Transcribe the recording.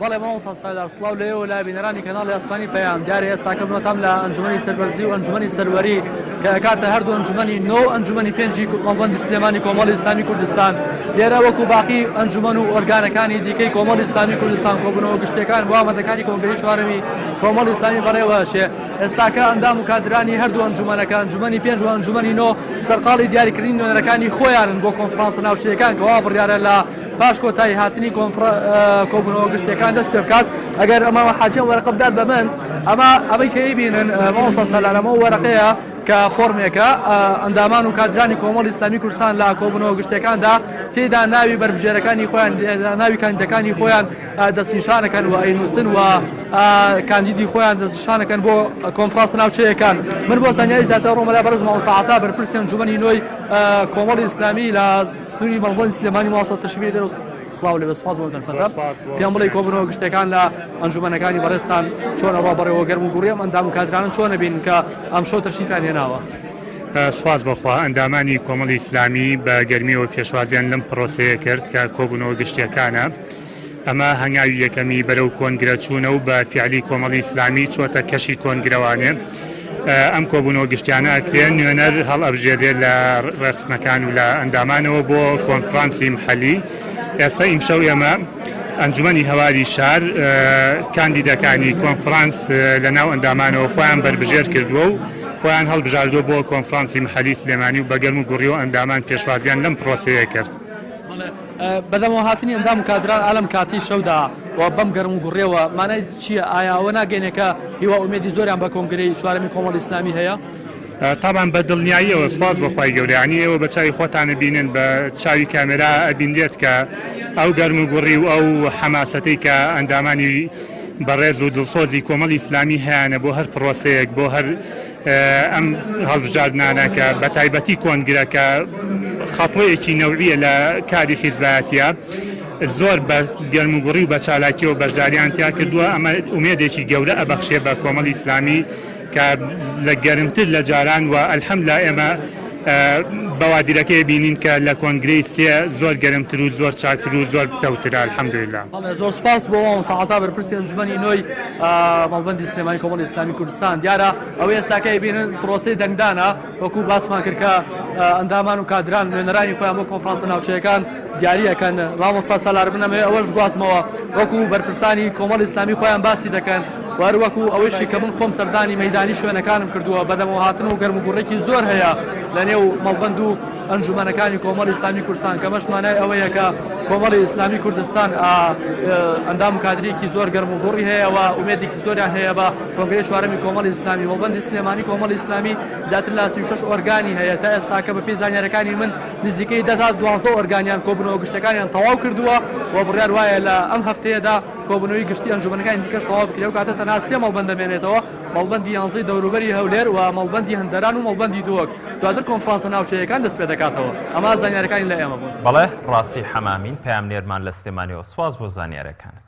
بەڵێ مامۆستا سالار سڵاو لێەوە لای بینەرانی کەناڵی ئاسمانی پەیام دیارە ئێستاکەمەتەم لە ئەنجومەنی سەربەرزی و ئەنجومەنی سەروەری کە کاتە هەردوو ئەنجومەنی نۆ ئەنجومەنی پێنجی مەڵبەندی سلێمانی کۆمەڵی ئیسلامی کوردستان لێرە وەکو باقی ئەنجومەن و ئۆرگانەکانی دیکەی کۆمەڵی ئیسلامی کوردستان کۆبوونەوە گشتەکان بۆ ئامادەکانی کۆنگرەی چوارەمی کۆمەڵی ئیسلامی بەڕێوەشێ ئێستاکە ئەندام و کادرانی هەردوو ئەنجومەنەکە ئەنجومەنی پێنج و ئەنجومەنی نۆ سەرقاڵی دیاریکردنی نوێنەرەکانی خۆیانن بۆ کۆنفرانسە ناوچەیەکان کەوا بڕیارە لە پاش کۆتایی هاتنی کۆبوونەوە گشتەکان دەست پێ بکات ئەگەر ئەمە حاجیان وەرەقە بدات بە من ئەمەی کە ئەیبینن مامۆستا سالار ئەمە وەرەقەیە کە فۆرمێکە ئەندامان و کادرانی کۆمەڵی ئیسلامی کوردستان لە کۆبوونەوە گشتەکاندا تێدا ناوی بربژێرەکانی خۆیان ناوی کاندیدەکانی خۆیان دەستنیشانەکەن و ئەینووسن و کاندیدی خۆیان دەستنیشانەکەن بۆ کۆنفرانسە ناوچەیەکان من بۆ زانیاری زیاتر ڕۆمە لای بەرز مامۆستا عەتا بەرپرسی ئەنجومەنی نۆی کۆمەڵی ئیسلامی لە سنووری مەڵبەندی سلێمانی مامۆستا تەشریفی دەرەوە سڵاو لێ بەسپاس بۆ دەرفەتە پێم بڵێ کۆبوونەوە گشتەکان لە ئەنجومەنەکانی بەڕێستان چۆنە ڕابەڕێوە گەرم و گوڕی ئەم ئەندام و کادرانن چۆنە بین کە ئەم شەو تەشریفیان هێناوە سپاس بەخوا ئەندامانی کۆمەڵی ئیسلامی بە گەرمیەوە پێشوازیان لەم پرۆسەیە کرد کە کۆبوونەوە گشتیەکانە ئەمە هەنگاوی یەکەمی بەرەو کۆنگرە چوونە و بە فیعلی کۆمەڵی ئیسلامی چۆتە کەشی کۆنگرەوانێ ئەم کۆبوونەوە گشتیانە ئەکرێن نوێنەر هەڵ ئەبژێرێت لە ڕێخستنەکان و لە ئەندامانەوە بۆ کۆنفرانسی محەلی ئێستا ئیمشەو ئێمە ئەنجومەنی هەواری شار کاندیدەکانی کۆنفرانس لە ناو ئەندامانەوە خۆیان بربژێر کردووە و خۆیان هەڵبژاردووە بۆ کۆنفرانسی محەلی سلێمانی و بەگەرم و گوڕیەوە ئەندامان پێشوازیان لەم پرۆسەیە کرد بەدەمەوە هاتنی ئەندام و کادران ئالەم کاتی شەودا و بەم گەرم و گوڕێەوە مانای چییە ئایا ئەوە ناگەێنێکە هیوا ئومێدی زۆریان بە کۆنگرەی چوارەمی کۆمەڵی ئیسلامی هەیە تاوان بە دڵنیاییەوە سپاس بەخوای گەورەیانی ئێوە بە چاوی خۆتانە بینن بە چاوی کامێرا ئەبینێت کە ئەو گەرم و گوڕی و ئەو حەماسەتەی کە ئەندامانی بەڕێز و دڵسۆزی کۆمەڵی ئیسلامی هەیەە بۆ هەر پرۆسەیەک بۆ هەر ئەم هەڵبژاردنانە کە بە تایبەتی کۆنگرەکە خەڵۆیەکی نەوعیە لە کاری حیزبایەتیە زۆر بە گەرموگوڕی و بە چالاکی و بەشداریان تیا کردووە ئەمە ئومێدێکی گەورە ئەبەخشێ بە کۆمەڵی ئیسلامی کە لە گەرمتر لە جاران و ئەلحەمدوللا ئێمە بەوادیرەکەی بینین کە لە کۆنگرەی سێ زۆر گەرمتر و زۆر چاکتر و زۆر تەوترە ئەلحەمدوللا زۆر سپاس بۆ مامۆستا عەتا بەرپرسی ئەنجومەنی نۆی مەڵبەندی سلێمانی کۆمەڵی ئیسلامی کوردستان دیارە ئەوەی ئێستاکە بینن پرۆسەی دەنگدانە وەکو باسمان کرد کە ئەندامان و کادران نوێنەرانی خۆیان بۆ کۆنفرانسە ناوچەیەکان دیاریەکەن مامۆستا سالار بنەمێ ئەوەش بگوازمەوە وەکو بەرپرسانی کۆمەڵی ئیسلامی خۆیان باسی دەکەن وەروەکو ئەوەیشی کە من خۆم سەردانی مەیدانی شوێنەکانم کردووە بەدەمەوە هاتن و گەرم و گوڕێکی زۆر هەیە لە نێو مەڵبەند و ئەنجومەنەکانی کۆمەڵی ئیسلامی کوردستان کە مەشمانای ئەوەیە کە کۆمەڵی ئیسلامی کوردستان ئەندام و کادرێکی زۆر گەرم و گوڕی هەیە و ئومێدێکی زۆریان هەیە بە کۆنگرەی چوارەمی کۆمەڵی ئیسلامی مەڵبەندی سلێمانی کۆمەڵی ئیسلامی زیاتر لە 36 ئۆرگانی هەیە تا ئێستاکە بە پێی زانیاریەکانی من نزیکەی 10 تا 12 ئۆرگانیان کۆبوونەوە گشتەکانیان تەواو کردووە و بڕیار وایە لە ئەم هەفتەیەدا کۆبوونەوەی گشتی ئەنجومەنەکانی دیکەش تەواو بکرێ و کاتە تەنها سێ مەڵبەند دەمێنێتەوە مەڵبەندی 11 دەوروبەری هەولێر و مەڵبەندی هەندەران و مەڵبەندی دووەک دواتر کۆنفرانسە ناوچەیەکان دەست پێ دەکاتەوە ئەمە زانیاریەکانی لە ئێمە بوون بەڵێ ڕاستی حەمامین پەیامنێرمان لە سلێمانیەوە سواز بۆ زانیاریەکانت